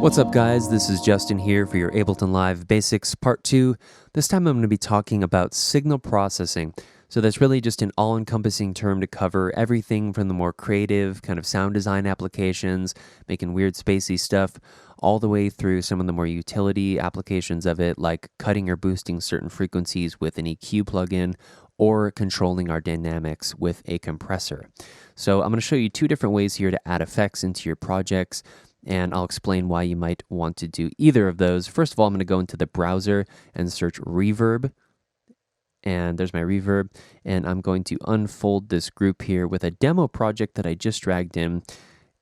What's up guys, this is Justin here for your Ableton Live Basics Part 2. This time I'm going to be talking about signal processing. So that's really just an all-encompassing term to cover everything from the more creative kind of sound design applications, making weird spacey stuff, all the way through some of the more utility applications of it, like cutting or boosting certain frequencies with an EQ plugin, or controlling our dynamics with a compressor. So I'm going to show you two different ways here to add effects into your projects, and I'll explain why you might want to do either of those. First of all, I'm going to go into the browser and search Reverb. And there's my Reverb. And I'm going to unfold this group here with a demo project that I just dragged in.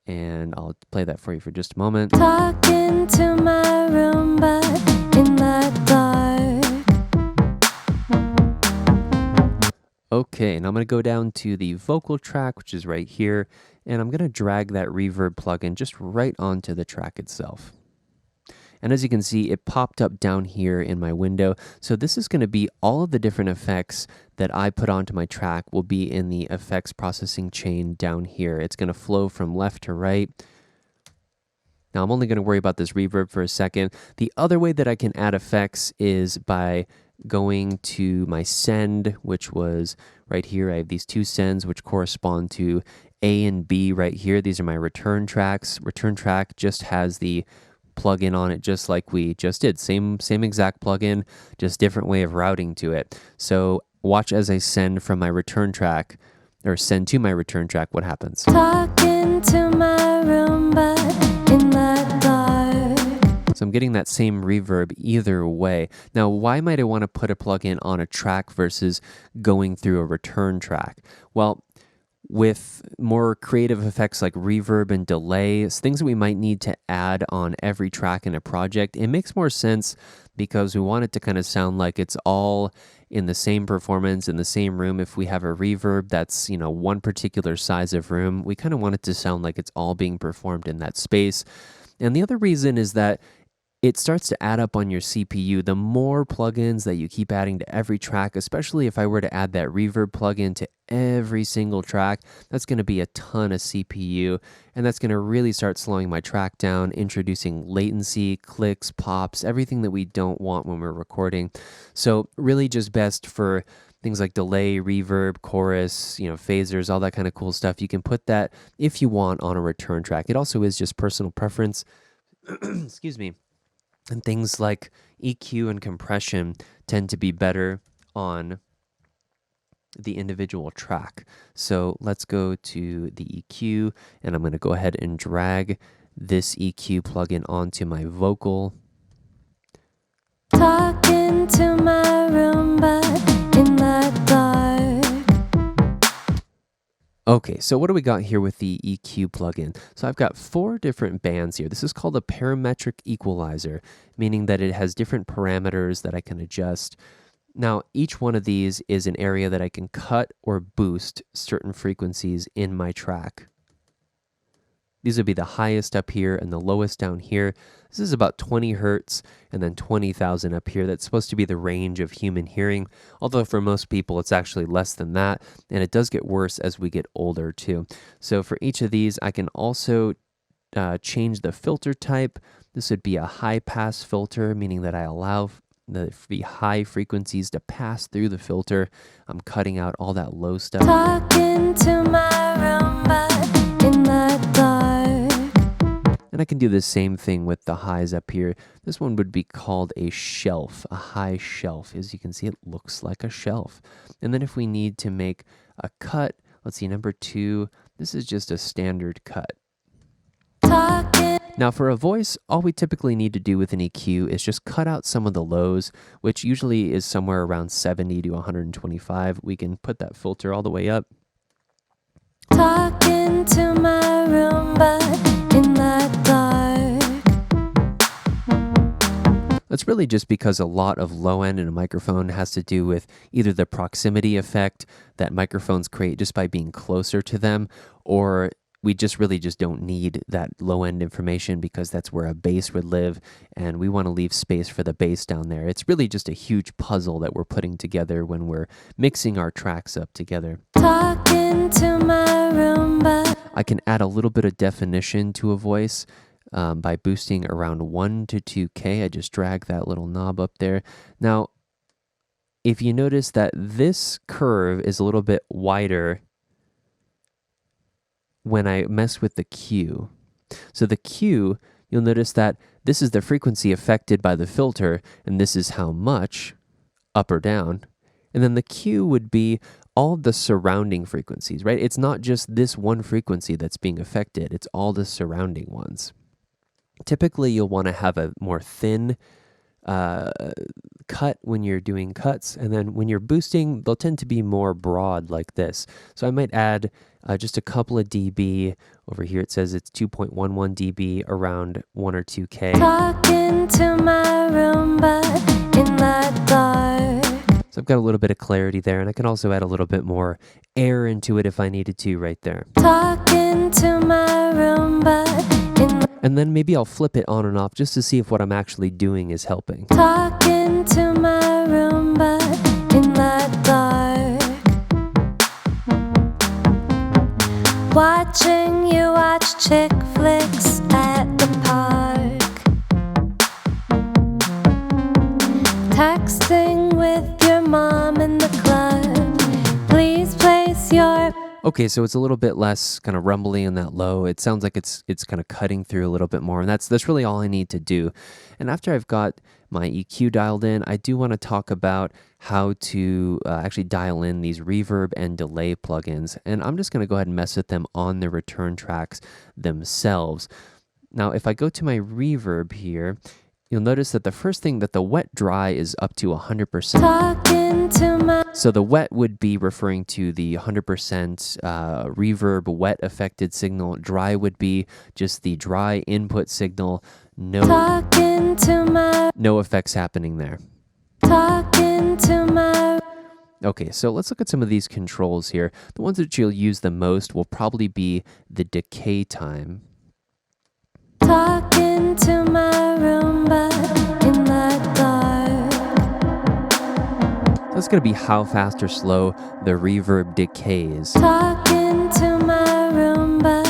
And I'll play that for you for just a moment. Talking to my room, but in the dark. Okay, and I'm going to go down to the vocal track, which is right here. And I'm going to drag that reverb plugin just right onto the track itself. And as you can see, it popped up down here in my window. So this is going to be all of the different effects that I put onto my track will be in the effects processing chain down here. It's going to flow from left to right. Now I'm only going to worry about this reverb for a second. The other way that I can add effects is by going to my send, which was right here. I have these two sends which correspond to A and B right here. These are my return tracks. Return track just has the plugin on it just like we just did. Same exact plugin, just different way of routing to it. So watch as I send from my return track, or send to my return track, what happens. Talking to my room, but in the dark. So I'm getting that same reverb either way. Now, why might I want to put a plugin on a track versus going through a return track? Well, with more creative effects like reverb and delay, things that we might need to add on every track in a project, it makes more sense because we want it to kind of sound like it's all in the same performance, in the same room. If we have a reverb that's, one particular size of room, we kind of want it to sound like it's all being performed in that space. And the other reason is that it starts to add up on your CPU. The more plugins that you keep adding to every track, especially if I were to add that reverb plugin to every single track, that's going to be a ton of CPU, and that's going to really start slowing my track down, introducing latency, clicks, pops, everything that we don't want when we're recording. So really just best for things like delay, reverb, chorus, phasers, all that kind of cool stuff. You can put that, if you want, on a return track. It also is just personal preference. Excuse me. And things like EQ and compression tend to be better on the individual track. So let's go to the EQ, and I'm going to go ahead and drag this EQ plugin onto my vocal. Talking to my room, but in the dark. Okay, so what do we got here with the EQ plugin? So I've got 4 different bands here. This is called a parametric equalizer, meaning that it has different parameters that I can adjust. Now, each one of these is an area that I can cut or boost certain frequencies in my track. These would be the highest up here and the lowest down here. This is about 20 hertz and then 20,000 up here. That's supposed to be the range of human hearing, although for most people it's actually less than that, and it does get worse as we get older too. So for each of these, I can also change the filter type. This would be a high-pass filter, meaning that I allow the high frequencies to pass through the filter. I'm cutting out all that low stuff. Talking to my room, but in the dark. And I can do the same thing with the highs up here. This one would be called a shelf, a high shelf. As you can see, it looks like a shelf. And then if we need to make a cut, let's see, number 2, this is just a standard cut. Talking. Now for a voice, all we typically need to do with an EQ is just cut out some of the lows, which usually is somewhere around 70 to 125. We can put that filter all the way up. Talking to my room, but in the dark. That's really just because a lot of low end in a microphone has to do with either the proximity effect that microphones create just by being closer to them, or we really don't need that low-end information because that's where a bass would live, and we want to leave space for the bass down there. It's really just a huge puzzle that we're putting together when we're mixing our tracks up together. Talking to my room, but I can add a little bit of definition to a voice. by boosting around 1 to 2K. I just drag that little knob up there. Now, if you notice that this curve is a little bit wider when I mess with the Q. So the Q, you'll notice that this is the frequency affected by the filter, and this is how much, up or down. And then the Q would be all the surrounding frequencies, right? It's not just this one frequency that's being affected, it's all the surrounding ones. Typically, you'll want to have a more thin cut when you're doing cuts, and then when you're boosting, they'll tend to be more broad like this. So I might add just a couple of dB. Over here it says it's 2.11 dB, around 1 or 2K. Talking to my room, but in the dark. So I've got a little bit of clarity there, and I can also add a little bit more air into it if I needed to right there. Talking to my room, but and then maybe I'll flip it on and off just to see if what I'm actually doing is helping. talking to my room, but in the dark. Watching you watch chick flicks at the park. Texting with your mom in the club. Please place your... Okay, so it's a little bit less kind of rumbly in that low. It sounds like it's kind of cutting through a little bit more, and that's really all I need to do. And after I've got my EQ dialed in, I do want to talk about how to actually dial in these reverb and delay plugins. And I'm just going to go ahead and mess with them on the return tracks themselves. Now, if I go to my reverb here, you'll notice that the first thing that the wet dry is up to 100%. Talking to my... So the wet would be referring to the 100% reverb wet affected signal. Dry would be just the dry input signal. Talking to my... No effects happening there. Talking to my... Okay, so let's look at some of these controls here. The ones that you'll use the most will probably be the decay time. Talking to my room, but in the dark. That's going to be how fast or slow the reverb decays. Talking to my room, but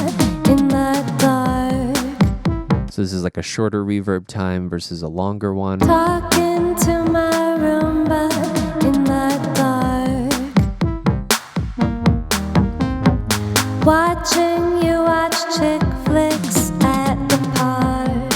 in the dark. So this is like a shorter reverb time versus a longer one. Talking to my room, but in the dark. Watching you watch chick flicks at the park.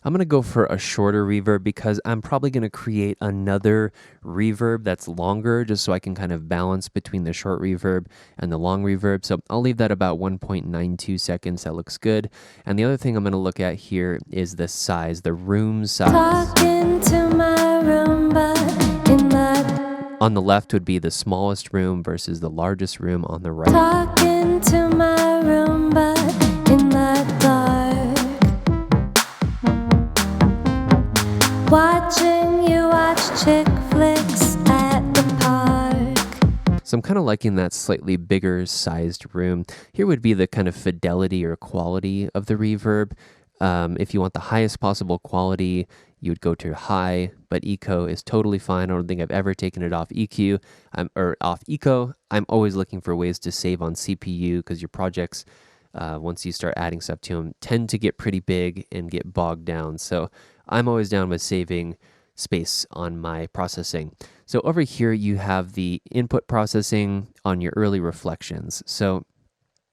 I'm going to go for a shorter reverb because I'm probably going to create another reverb that's longer just so I can kind of balance between the short reverb and the long reverb. So I'll leave that about 1.92 seconds. That looks good. And the other thing I'm going to look at here is the size, the room size. Talking to my room, but in the... On the left would be the smallest room versus the largest room on the right. Talking to my room, but in the dark. Watching you watch chick flicks at the park. So I'm kind of liking that slightly bigger sized room. Here would be the kind of fidelity or quality of the reverb. If you want the highest possible quality, you would go to high, but eco is totally fine. I don't think I've ever taken it off EQ or off eco. I'm always looking for ways to save on CPU because your projects, once you start adding stuff to them, tend to get pretty big and get bogged down. So I'm always down with saving space on my processing. So over here, you have the input processing on your early reflections. So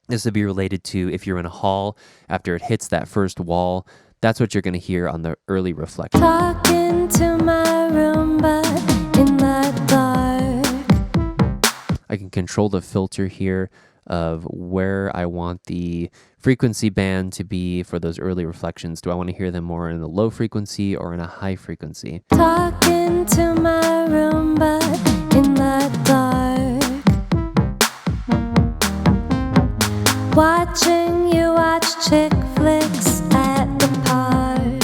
this would be related to if you're in a hall, after it hits that first wall, that's what you're going to hear on the early reflection. Talking to my room, but in the dark. I can control the filter here of where I want the frequency band to be for those early reflections. Do I want to hear them more in a low frequency or in a high frequency? Talking to my room, but in the dark. Watching you watch chick flicks at the park.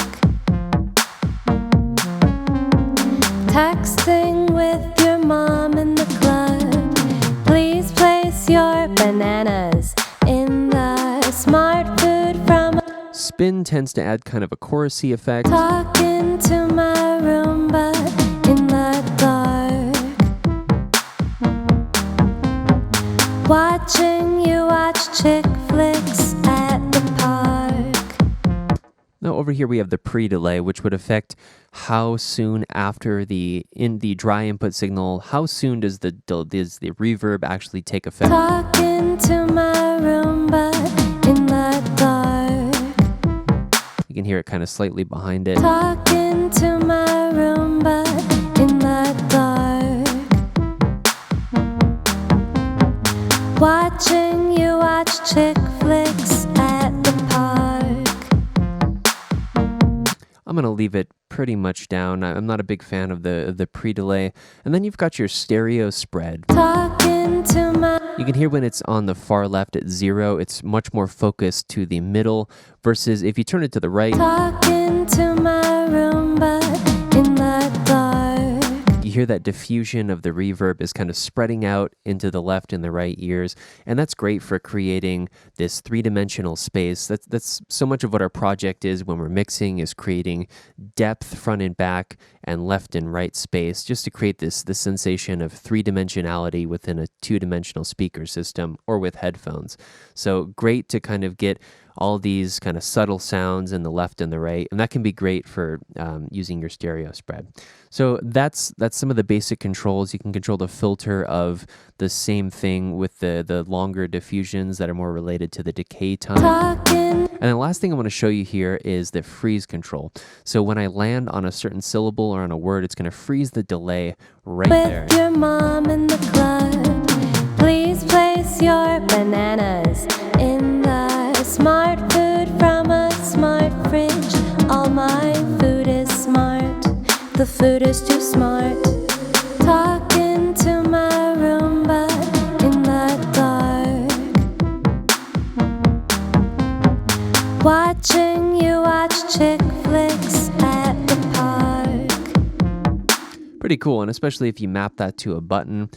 Texting with your mom in the club. Please place your bananas in the smart food from... Spin tends to add kind of a chorusy effect. Talking to my room, but in the dark. Watching you watch chick flicks at Now over here we have the pre-delay, which would affect how soon after in the dry input signal, how soon does the reverb actually take effect. Talking to my room, but in the dark. You can hear it kind of slightly behind it. Talking to my room, but in the dark. Watching you watch chick flicks at the park. I'm gonna leave it pretty much down. I'm not a big fan of the pre-delay. And then you've got your stereo spread. Talking to my You can hear when it's on the far left at 0, it's much more focused to the middle, versus if you turn it to the right, talking to my room, but in the dark. you hear that diffusion of the reverb is kind of spreading out into the left and the right ears, and that's great for creating this three-dimensional space. That's so much of what our project is when we're mixing, is creating depth front and back and left and right space, just to create this sensation of three-dimensionality within a two-dimensional speaker system or with headphones. So great to kind of get all these kind of subtle sounds in the left and the right, and that can be great for using your stereo spread. So that's some of the basic controls. You can control the filter of the same thing with the longer diffusions that are more related to the decay time. Talking And the last thing I want to show you here is the freeze control. So when I land on a certain syllable or on a word, it's going to freeze the delay right there. with your mom in the club. Please place your bananas in the smart food from a smart fridge. All my food is smart. The food is too smart. Talking to my room, but in the dark. Watching you watch chick flicks at the park. Pretty cool, and especially if you map that to a button,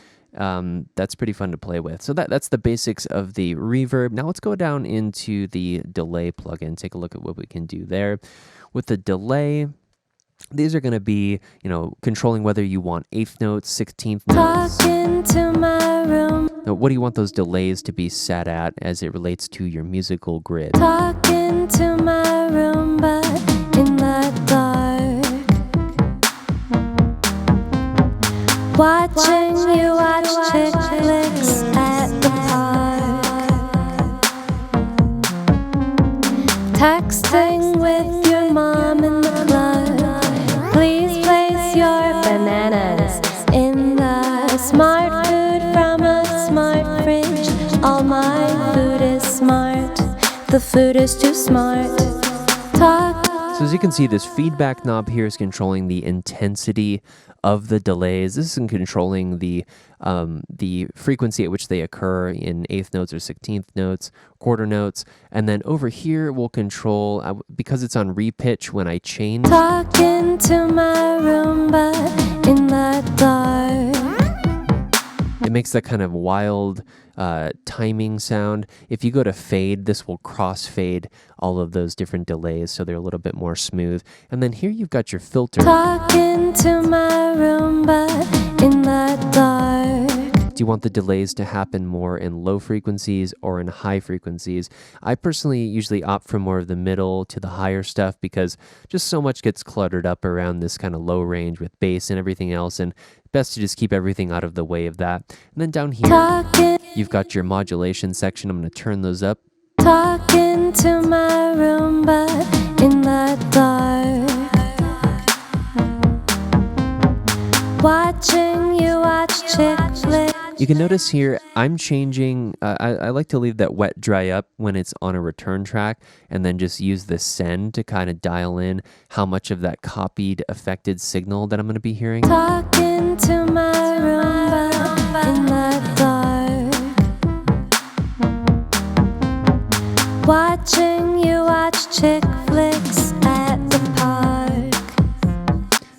that's pretty fun to play with. So that's the basics of the reverb. Now let's go down into the delay plugin, take a look at what we can do there. With the delay, these are going to be, controlling whether you want 8th notes, 16th notes. Talking to my room. Now, what do you want those delays to be set at as it relates to your musical grid? Talking to my room, but in the dark. Watching you watch chick flicks at the park. Texting with your mom in the club. Please place your bananas in the smart food from a smart fridge. All my food is smart. The food is too smart. Talk. So as you can see, this feedback knob here is controlling the intensity of the delays. This is controlling the frequency at which they occur in 8th notes or 16th notes, quarter notes. And then over here we'll control, because it's on repitch when I change. Talking to my room, but in the dark. It makes that kind of wild timing sound. If you go to fade, this will crossfade all of those different delays so they're a little bit more smooth. And then here you've got your filter. Talking to my room, but in the dark. Do you want the delays to happen more in low frequencies or in high frequencies? I personally usually opt for more of the middle to the higher stuff because just so much gets cluttered up around this kind of low range with bass and everything else, and best to just keep everything out of the way of that. And then down here, Talking, you've got your modulation section. I'm going to turn those up. talking to my room, but in the dark. Watching you watch chick flicks. You can notice here, I'm changing, I like to leave that wet dry up when it's on a return track, and then just use the send to kind of dial in how much of that copied affected signal that I'm going to be hearing. Talking to my room, but in the dark. Watching you watch chick flicks at the park.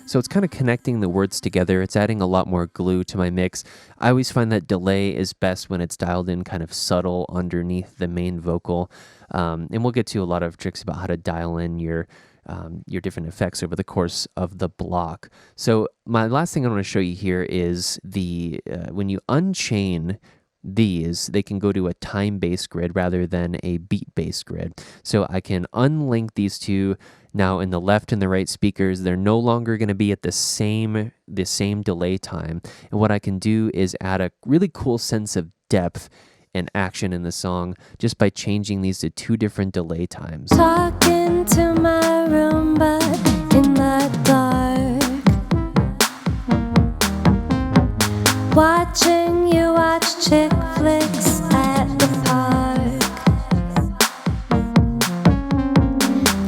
So it's kind of connecting the words together. It's adding a lot more glue to my mix. I always find that delay is best when it's dialed in kind of subtle underneath the main vocal. And we'll get to a lot of tricks about how to dial in your different effects over the course of the block. So my last thing I want to show you here is when you unchain these, they can go to a time-based grid rather than a beat-based grid. So I can unlink these two Now in the left and the right speakers, they're no longer going to be at the same delay time. And what I can do is add a really cool sense of depth and action in the song just by changing these to 2 different delay times. Talking to my room, but in the dark. Watching you watch chick flicks at the park.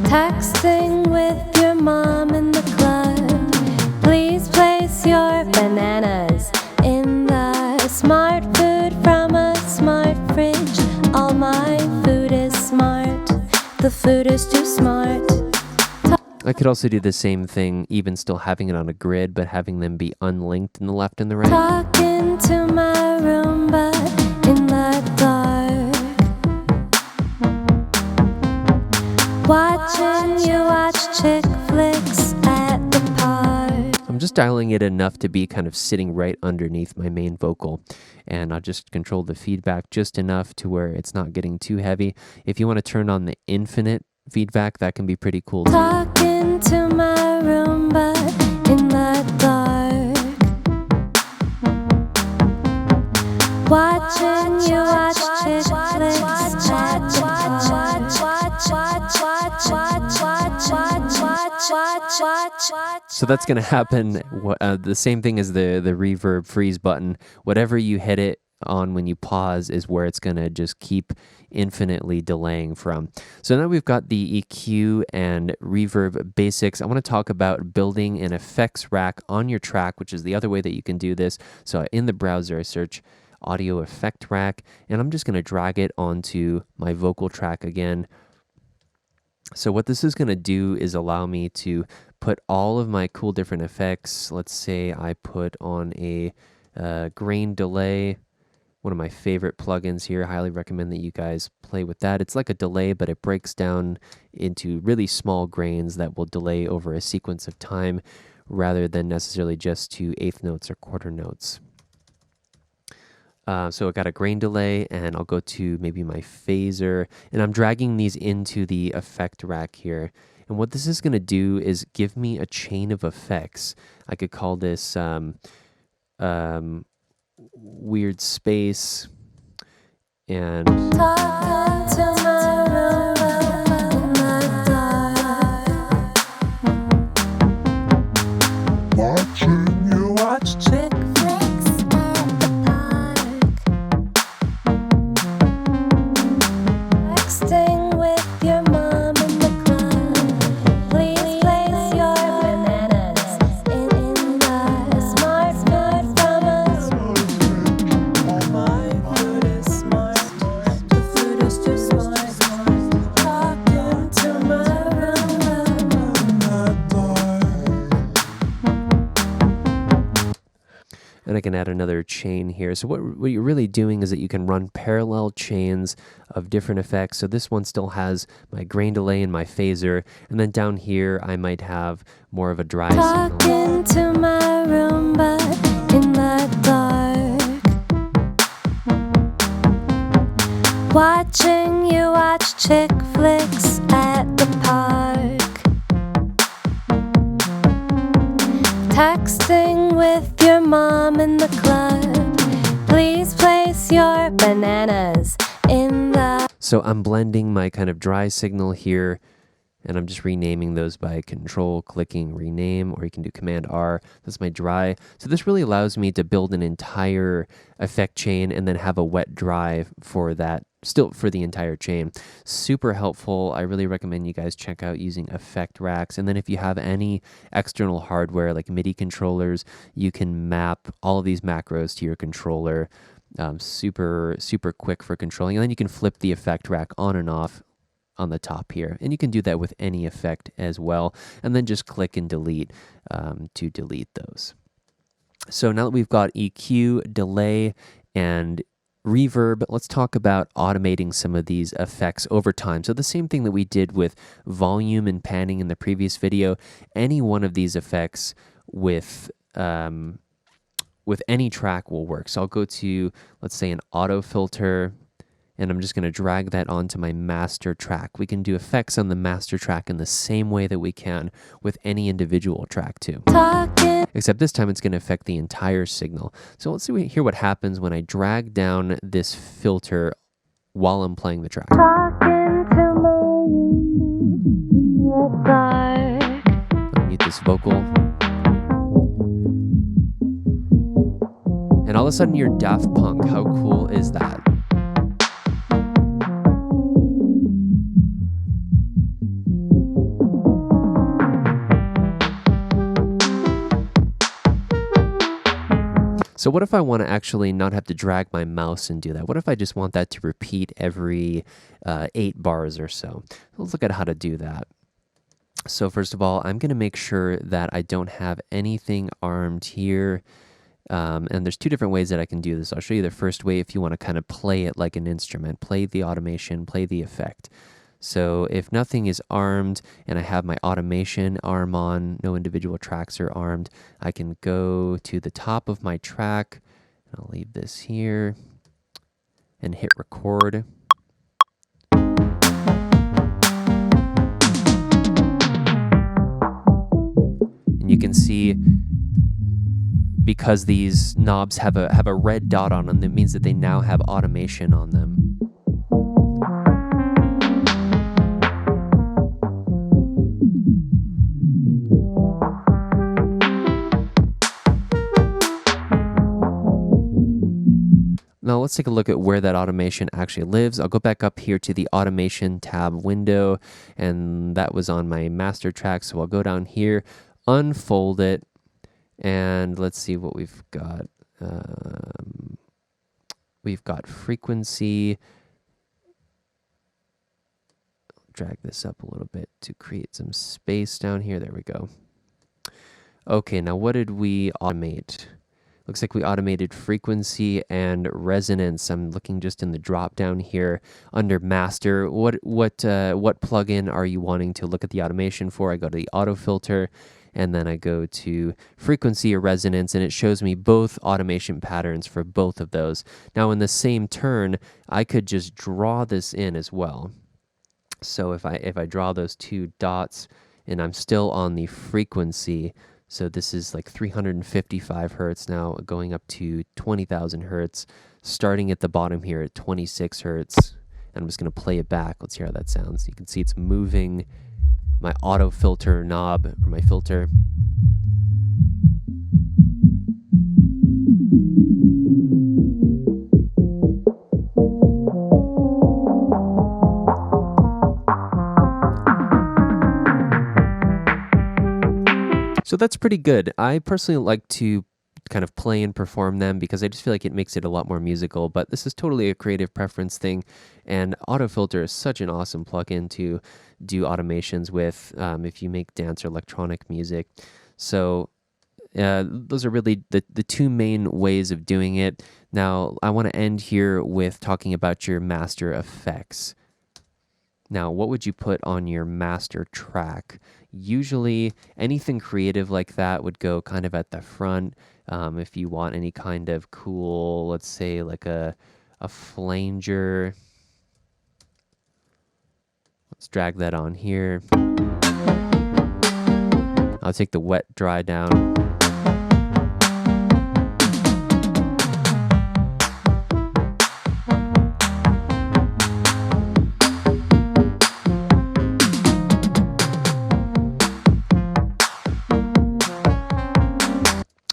Texting with your mom in the club. Please place your bananas in the smart food from a smart fridge. All my food is smart. The food is too smart. I could also do the same thing, even still having it on a grid, but having them be unlinked in the left and the right. Talking to my room, but in the dark. Watching you watch chick flicks at the park. I'm just dialing it enough to be kind of sitting right underneath my main vocal. And I'll just control the feedback just enough to where it's not getting too heavy. If you want to turn on the infinite feedback, that can be pretty cool too. Talking to my room, but in the dark. Watching you watch chick flicks at the park. So that's going to happen. The same thing as the reverb freeze button. Whatever you hit it on when you pause is where it's going to just keep infinitely delaying from. So now we've got the EQ and reverb basics. I want to talk about building an effects rack on your track, which is the other way that you can do this. So in the browser, I search audio effect rack, and I'm just going to drag it onto my vocal track again. So what this is going to do is allow me to put all of my cool different effects. Let's say I put on a grain delay, one of my favorite plugins here. Highly recommend that you guys play with that. It's like a delay, but it breaks down into really small grains that will delay over a sequence of time rather than necessarily just to eighth notes or quarter notes. So I got a grain delay, and I'll go to maybe my phaser, and I'm dragging these into the effect rack here. And what this is going to do is give me a chain of effects. I could call this weird space, and Talking to my room, but in the dark. Watching you watch Chick flicks at the park. Texting with your mom in the club. Please place your bananas in the smart food from a all my food is smart. The food is too smart. Talking to my room in the dark. and I can add another chain here. So what you're really doing is that you can run parallel chains of different effects. So this one still has my grain delay and my phaser, and then down here I might have more of a dry signal. Talking to my room, but in the dark. Watching you watch chick flicks at the park. Texting with your mom in the club. Please place your bananas in the. So I'm blending my kind of dry signal here, and I'm just renaming those by control clicking rename, or you can do command R. That's my dry. So this really allows me to build an entire effect chain and then have a wet dry for that, still for the entire chain. Super helpful. I really recommend you guys check out using effect racks. And then if you have any external hardware like MIDI controllers, you can map all of these macros to your controller. Super quick for controlling. And then you can flip the effect rack on and off on the top here, and you can do that with any effect as well, and then just click and delete to delete those. So now that we've got EQ, delay, and reverb, let's talk about automating some of these effects over time. So the same thing that we did with volume and panning in the previous video, any one of these effects with any track will work. So I'll go to, let's say, an auto filter, and I'm just going to drag that onto my master track. We can do effects on the master track in the same way that we can with any individual track too. Talking, Except this time it's going to affect the entire signal. So let's hear what happens when I drag down this filter while I'm playing the track. talking to my dark. I'll mute this vocal. And all of a sudden you're Daft Punk. How cool is that? So what if I want to actually not have to drag my mouse and do that? What if I just want that to repeat every 8 bars or so? Let's look at how to do that. So first of all, I'm going to make sure that I don't have anything armed here. And there's 2 different ways that I can do this. I'll show you the first way if you want to kind of play it like an instrument, play the automation, play the effect. So if nothing is armed and I have my automation arm on, no individual tracks are armed, I can go to the top of my track. I'll leave this here and hit record. And you can see, because these knobs have a red dot on them, that means that they now have automation on them. Now let's take a look at where that automation actually lives. I'll go back up here to the automation tab window, and that was on my master track. So I'll go down here, unfold it, and let's see what we've got. We've got frequency. Drag this up a little bit to create some space down here. There we go. Okay, now what did we automate? Looks like we automated frequency and resonance. I'm looking just in the drop down here under master. What plugin are you wanting to look at the automation for? I go to the auto filter, and then I go to frequency or resonance, and it shows me both automation patterns for both of those. Now in the same turn, I could just draw this in as well. So if I draw those 2 dots, and I'm still on the frequency, so this is like 355 hertz now, going up to 20,000 hertz, starting at the bottom here at 26 hertz. And I'm just going to play it back. Let's hear how that sounds. You can see it's moving my auto filter knob, or my filter. So that's pretty good. I personally like to kind of play and perform them because I just feel like it makes it a lot more musical, but this is totally a creative preference thing, and Autofilter is such an awesome plugin to do automations with if you make dance or electronic music. So those are really the 2 main ways of doing it. Now, I want to end here with talking about your master effects. Now, what would you put on your master track? Usually, anything creative like that would go kind of at the front. If you want any kind of cool, let's say like a flanger. Let's drag that on here. I'll take the wet dry down.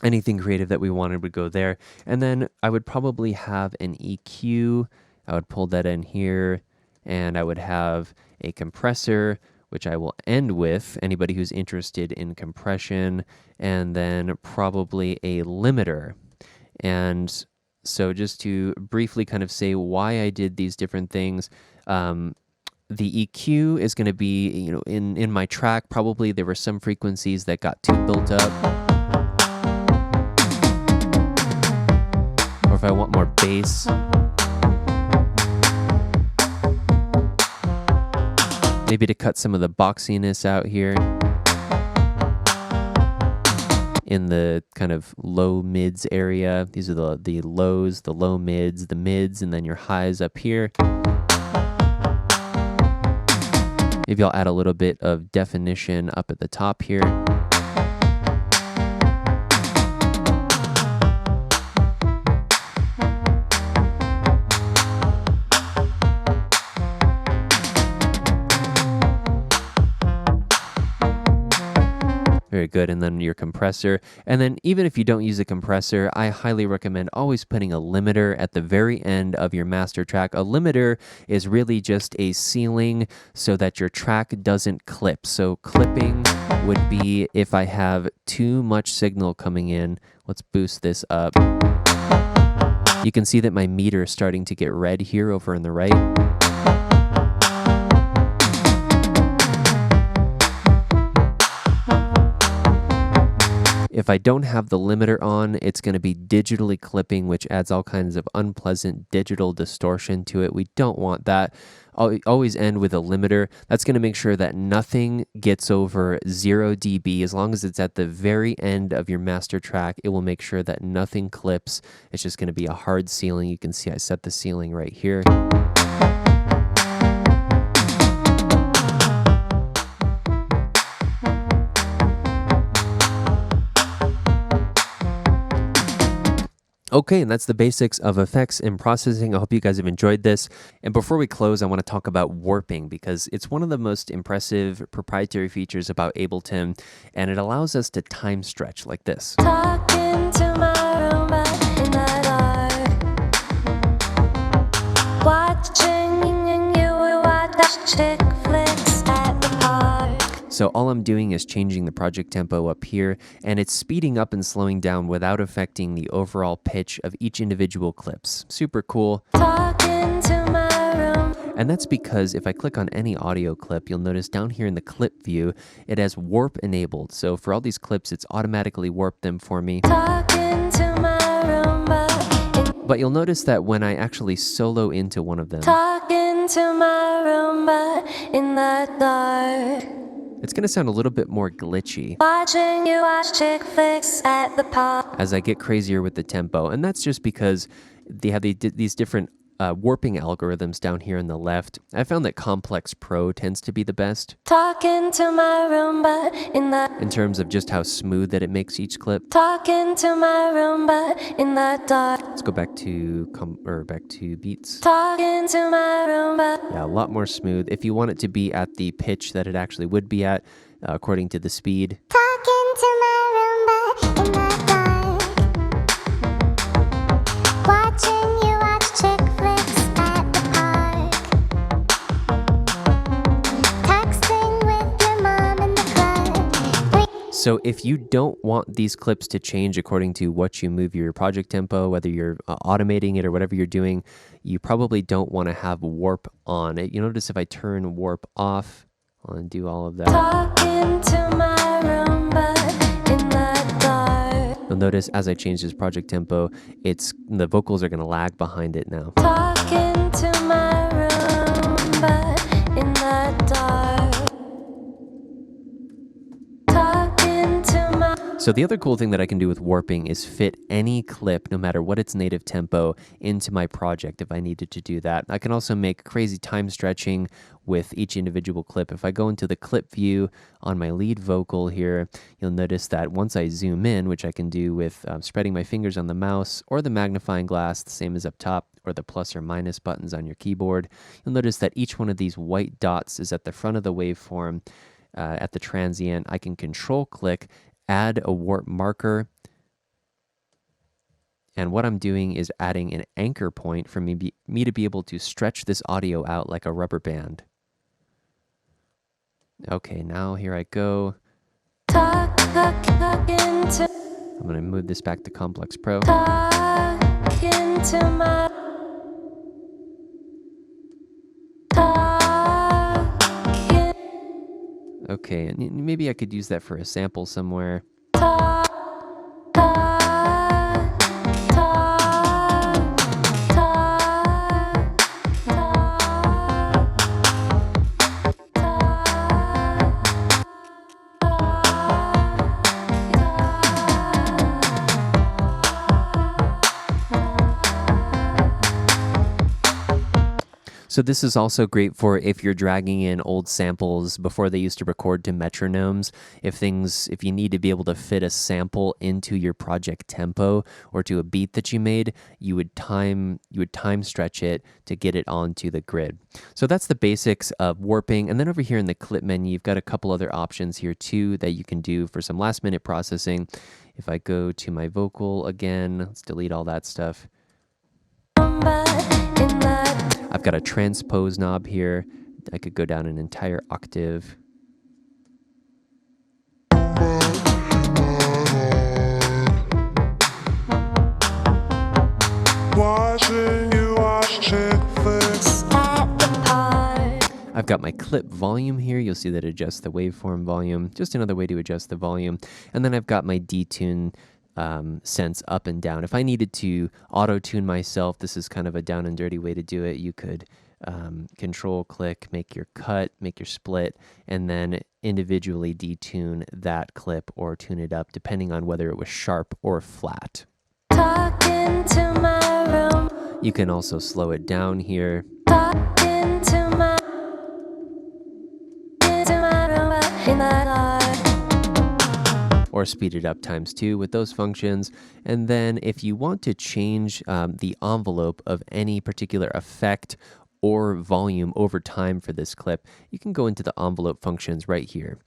Anything creative that we wanted would go there. And then I would probably have an EQ. I would pull that in here, and I would have a compressor, which I will end with, anybody who's interested in compression, and then probably a limiter. And so just to briefly kind of say why I did these different things, the EQ is going to be, in my track, probably there were some frequencies that got too built up. Or if I want more bass, maybe to cut some of the boxiness out here. in the kind of low mids area. These are the lows, the low mids, the mids, and then your highs up here. Maybe I'll add a little bit of definition up at the top here. Very good. And then your compressor. And then even if you don't use a compressor, I highly recommend always putting a limiter at the very end of your master track. A limiter is really just a ceiling so that your track doesn't clip. So clipping would be if I have too much signal coming in. Let's boost this up. You can see that my meter is starting to get red here over on the right. If I don't have the limiter on, it's going to be digitally clipping, which adds all kinds of unpleasant digital distortion to it. We don't want that. I'll always end with a limiter. That's going to make sure that nothing gets over 0 dB. As long as it's at the very end of your master track, it will make sure that nothing clips. It's just going to be a hard ceiling. You can see I set the ceiling right here. Okay, and that's the basics of effects and processing. I hope you guys have enjoyed this. And before we close, I want to talk about warping because it's one of the most impressive proprietary features about Ableton, and it allows us to time stretch like this. Talking to my Roomba in the dark. Watching you watch chick flicks at the park. So all I'm doing is changing the project tempo up here, and it's speeding up and slowing down without affecting the overall pitch of each individual clips. Super cool. Talking to my room. And that's because if I click on any audio clip, you'll notice down here in the clip view, it has warp enabled. So for all these clips, it's automatically warped them for me. Talking to my Roomba. But you'll notice that when I actually solo into one of them, Talking to my Roomba in the dark. it's going to sound a little bit more glitchy Watching you watch chick flicks at the park. as I get crazier with the tempo. And that's just because they have these different warping algorithms down here on the left. I found that Complex Pro tends to be the best Talking to my Roomba in terms of just how smooth that it makes each clip. Talking to my Roomba in the dark. Let's go back to beats. Talking to my Roomba. Yeah, a lot more smooth. If you want it to be at the pitch that it actually would be at, according to the speed. Talking to my Roomba in the dark. Watching you watch chick flicks at the park. Texting with your mom in the club. So if you don't want these clips to change according to what you move your project tempo, whether you're automating it or whatever you're doing, you probably don't want to have warp on it. You notice if I turn warp off, I'll undo all of that. Talking to my Roomba in the dark. You'll notice as I change this project tempo, the vocals are going to lag behind it now. Talking to my Roomba in the dark. Talking to my. So the other cool thing that I can do with warping is fit any clip, no matter what its native tempo, into my project if I needed to do that. I can also make crazy time stretching with each individual clip. If I go into the clip view on my lead vocal here, you'll notice that once I zoom in, which I can do with spreading my fingers on the mouse or the magnifying glass, the same as up top, or the plus or minus buttons on your keyboard, you'll notice that each one of these white dots is at the front of the waveform. At the transient, I can control click, add a warp marker, and what I'm doing is adding an anchor point for me to be able to stretch this audio out like a rubber band. Okay, now here I go. Talking to. I'm going to move this back to Complex Pro. Talking to my. Talking. Okay, and maybe I could use that for a sample somewhere. So this is also great for if you're dragging in old samples before they used to record to metronomes. If you need to be able to fit a sample into your project tempo or to a beat that you made, you would time stretch it to get it onto the grid. So that's the basics of warping. And then over here in the clip menu, you've got a couple other options here too that you can do for some last minute processing. If I go to my vocal again, let's delete all that stuff. I've got a transpose knob here. I could go down an entire octave. Watching you watch chick flicks at the park. I've got my clip volume here. You'll see that it adjusts the waveform volume. Just another way to adjust the volume. And then I've got my detune sense up and down. If I needed to auto-tune myself, this is kind of a down and dirty way to do it. You could control click, make your cut, make your split, and then individually detune that clip or tune it up depending on whether it was sharp or flat. Talking to my room. You can also slow it down here. Talking to my room in the dark. Or speed it up ×2 with those functions. And then if you want to change the envelope of any particular effect or volume over time for this clip, you can go into the envelope functions right here.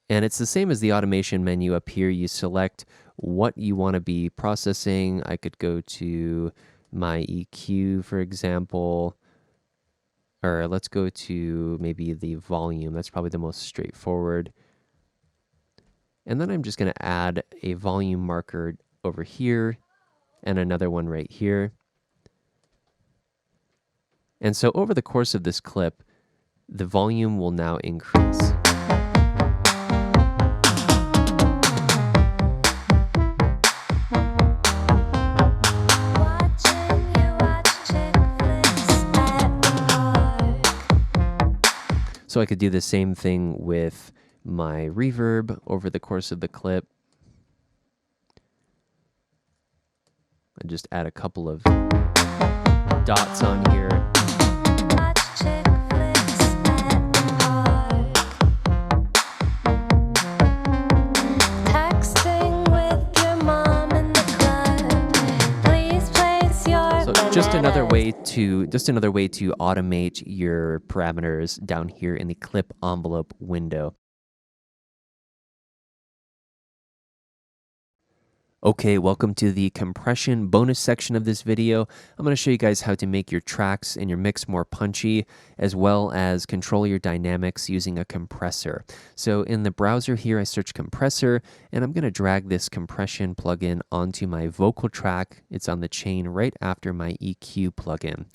And it's the same as the automation menu up here. You select what you want to be processing. I could go to my EQ, for example, or let's go to maybe the volume. That's probably the most straightforward. And then I'm just going to add a volume marker over here and another one right here. And so over the course of this clip, the volume will now increase. So I could do the same thing with my reverb over the course of the clip. I just add a couple of dots on here. Watch chick flicks at the park. Texting with your mom in the club. Please place your So just another way to automate your parameters down here in the clip envelope window. Okay, welcome to the compression bonus section of this video. I'm going to show you guys how to make your tracks and your mix more punchy, as well as control your dynamics using a compressor. So in the browser here, I search compressor, and I'm going to drag this compression plugin onto my vocal track. It's on the chain right after my EQ plugin.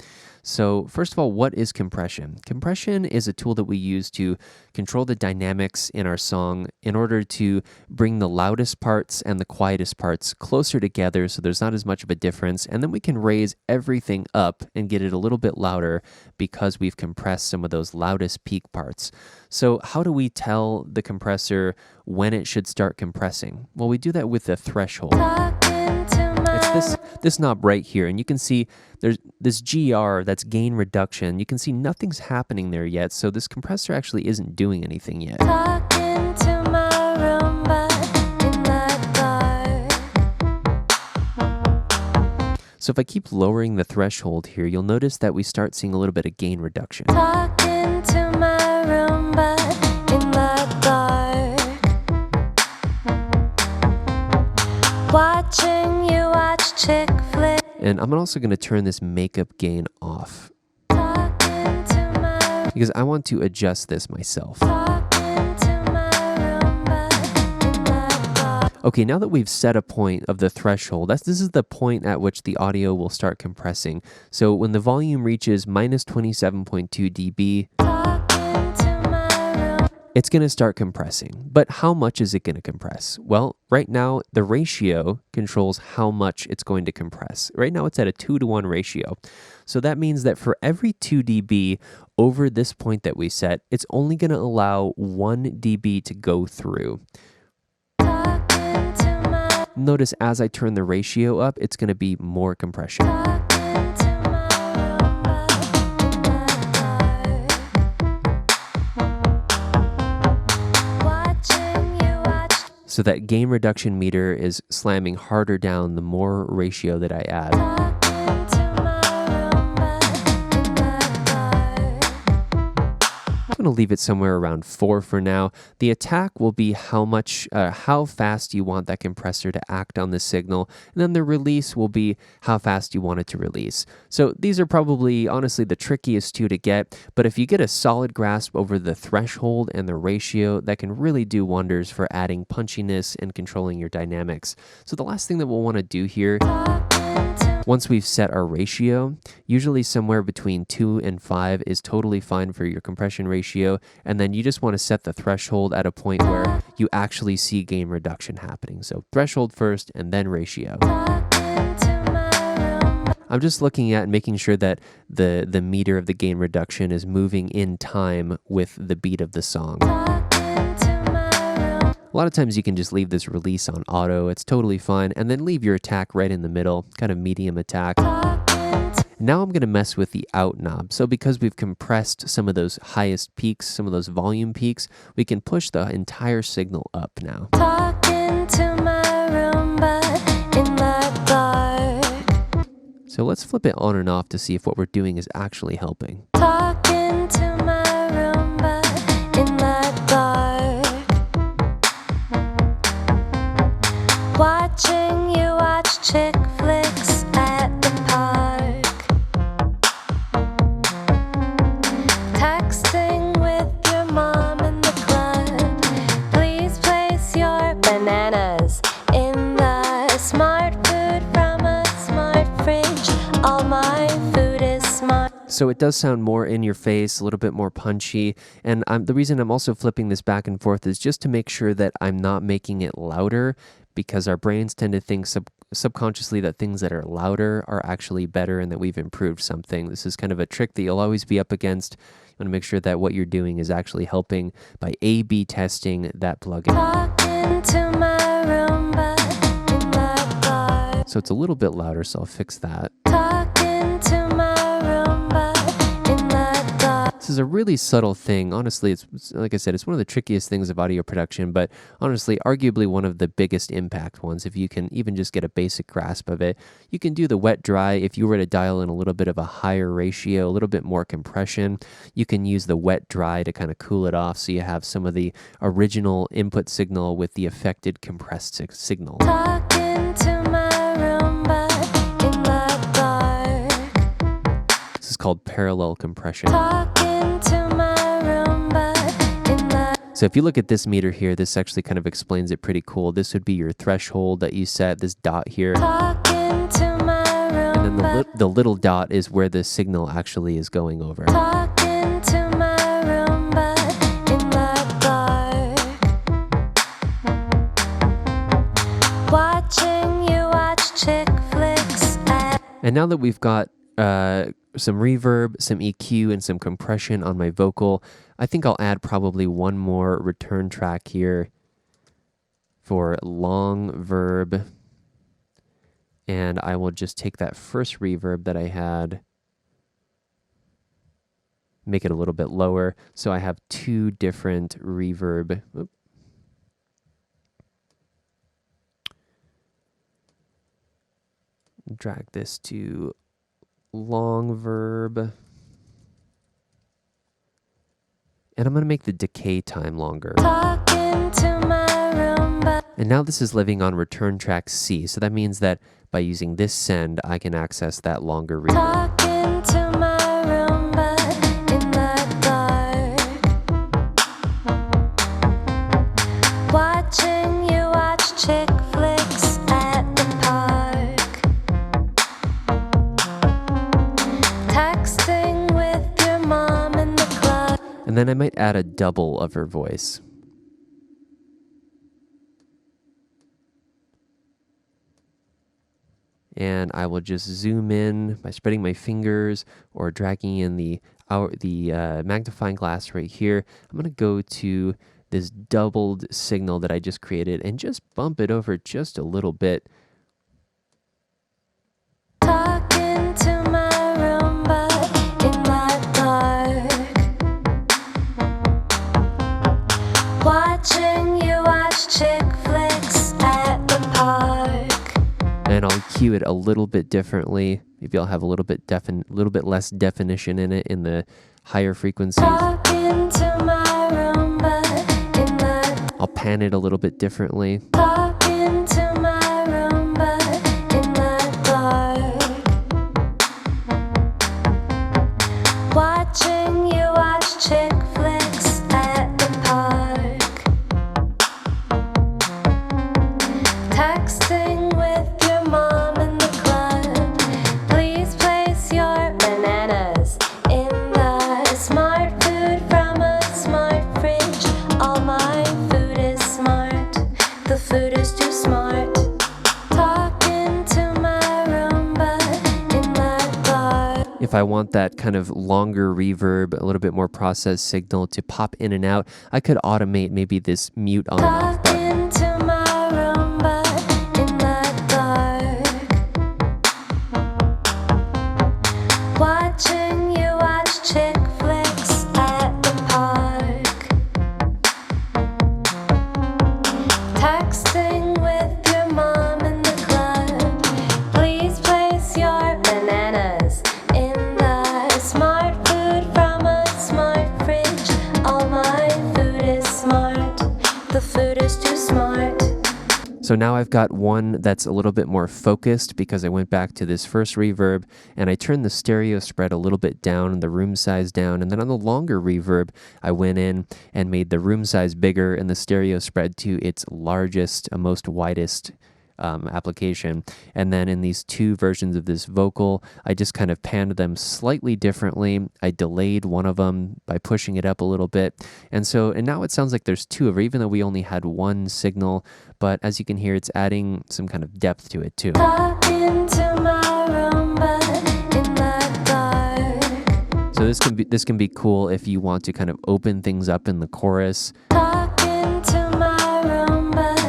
So first of all, what is compression? Compression is a tool that we use to control the dynamics in our song in order to bring the loudest parts and the quietest parts closer together so there's not as much of a difference. And then we can raise everything up and get it a little bit louder because we've compressed some of those loudest peak parts. So how do we tell the compressor when it should start compressing? Well, we do that with the threshold. It's this knob right here, and you can see there's this GR, that's gain reduction. You can see nothing's happening there yet, so this compressor actually isn't doing anything yet. Talking to my room, but in the dark. So if I keep lowering the threshold here, you'll notice that we start seeing a little bit of gain reduction. Talking to my room, but in the dark. Watching you watch chick flicks. And I'm also going to turn this makeup gain off Talking to my because I want to adjust this myself. Talking to my room, but in the dark. Okay, now that we've set a point of the threshold, this is the point at which the audio will start compressing. So when the volume reaches minus 27.2 dB, Talking to my room. it's going to start compressing. But how much is it going to compress? Well, right now, the ratio controls how much it's going to compress. Right now, it's at a 2-to-1 ratio. So that means that for every 2 dB over this point that we set, it's only going to allow 1 dB to go through. Talking to my Notice as I turn the ratio up, it's going to be more compression. Talking to my room, but So that gain reduction meter is slamming harder down the more ratio that I add. Talking to my room, but in the dark. I'm going to leave it somewhere around 4 for now. The attack will be how fast you want that compressor to act on the signal, and then the release will be how fast you want it to release. So these are probably, honestly, the trickiest two to get, but if you get a solid grasp over the threshold and the ratio, that can really do wonders for adding punchiness and controlling your dynamics. So the last thing that we'll want to do here, once we've set our ratio, usually somewhere between 2 and 5 is totally fine for your compression ratio, and then you just want to set the threshold at a point where you actually see gain reduction happening. So threshold first and then ratio. I'm just looking at and making sure that the meter of the gain reduction is moving in time with the beat of the song. A lot of times you can just leave this release on auto, it's totally fine, and then leave your attack right in the middle, kind of medium attack. Now I'm going to mess with the out knob. So because we've compressed some of those highest peaks, some of those volume peaks, we can push the entire signal up now. Talking to my room, but in the dark. So let's flip it on and off to see if what we're doing is actually helping. Talking to my room, but in the dark. Watching you watch chick flicks at the park. Texting with your mom in the club. Please place your bananas in the smart food from a smart fridge. All my food is smart. So it does sound more in your face, a little bit more punchy. And the reason I'm also flipping this back and forth is just to make sure that I'm not making it louder, because our brains tend to think subconsciously that things that are louder are actually better and that we've improved something. This is kind of a trick that you'll always be up against. You want to make sure that what you're doing is actually helping by A/B testing that plugin. Talking to my room, but in the dark. So it's a little bit louder, so I'll fix that. Talking to my room, but in the dark. This is a really subtle thing. Honestly, it's like I said, it's one of the trickiest things of audio production, but honestly, arguably one of the biggest impact ones. If you can even just get a basic grasp of it, you can do the wet dry. If you were to dial in a little bit of a higher ratio, a little bit more compression, you can use the wet dry to kind of cool it off so you have some of the original input signal with the affected compressed signal. Talking to my room, but in the dark. This is called parallel compression. Talking to my room, but in the. So if you look at this meter here, this actually kind of explains it pretty cool. This would be your threshold that you set, this dot here. Talking to my room, And then the little dot is where the signal actually is going over. talking to my room, but in the dark. Watching you watch chick flicks at. And now that we've got some reverb, some EQ, and some compression on my vocal, I think I'll add probably one more return track here for long verb. And I will just take that first reverb that I had, make it a little bit lower. So I have two different reverb. Oop. Drag this to long verb. And I'm going to make the decay time longer. Talking to my room, but And now this is living on return track C. So that means that by using this send, I can access that longer reverb. talking to my room, but in the dark. Watching you watch chick flicks at the park. Texting with your mom in the club. And then I might add a double of her voice. And I will just zoom in by spreading my fingers or dragging in the magnifying glass right here. I'm going to go to this doubled signal that I just created and just bump it over just a little bit. Talking to my room, but in the dark. Watching you watch chick flicks. a little bit differently. Maybe I'll have a little bit less definition in it in the higher frequencies. Talking to my room, but in the I'll pan it a little bit differently. talking to my room, but in the dark. Watching you watch chick flicks at the park. Texting with your mom in the club. Please place your bananas in the smart food from a smart fridge. All my food is smart. The food is too smart. Talking to my room, but in the dark. If I want that kind of longer reverb, a little bit more processed signal to pop in and out, I could automate maybe this mute on and off button. Talking to my room, but in the dark. Watching you watch chick flicks at the park. Texting with your mom in the club. Please place your bananas in the smart food from a smart fridge. All my food is smart. The food is too smart. So now I've got one that's a little bit more focused because I went back to this first reverb and I turned the stereo spread a little bit down and the room size down. And then on the longer reverb, I went in and made the room size bigger and the stereo spread to its largest, most widest application. And then in these two versions of this vocal, I just kind of panned them slightly differently. I delayed one of them by pushing it up a little bit. And now it sounds like there's two of it, even though we only had one signal. But as you can hear, it's adding some kind of depth to it too. Talking to my room, but in the dark. So this can be cool if you want to kind of open things up in the chorus. Talking to my room, but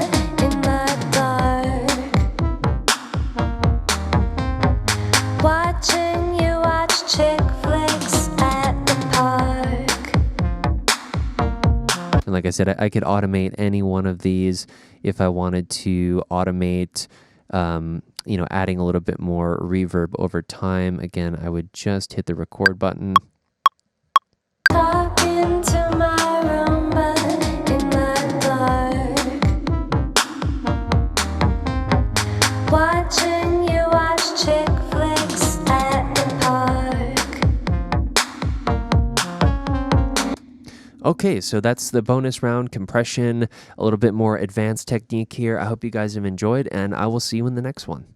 in the dark. Watching you watch chick flicks at the park. And like I said, I could automate any one of these if I wanted to automate, adding a little bit more reverb over time. Again, I would just hit the record button. Talking to my room, but in the dark. Watching you watch chick flicks at the park. Okay, so that's the bonus round, compression, a little bit more advanced technique here. I hope you guys have enjoyed, and I will see you in the next one.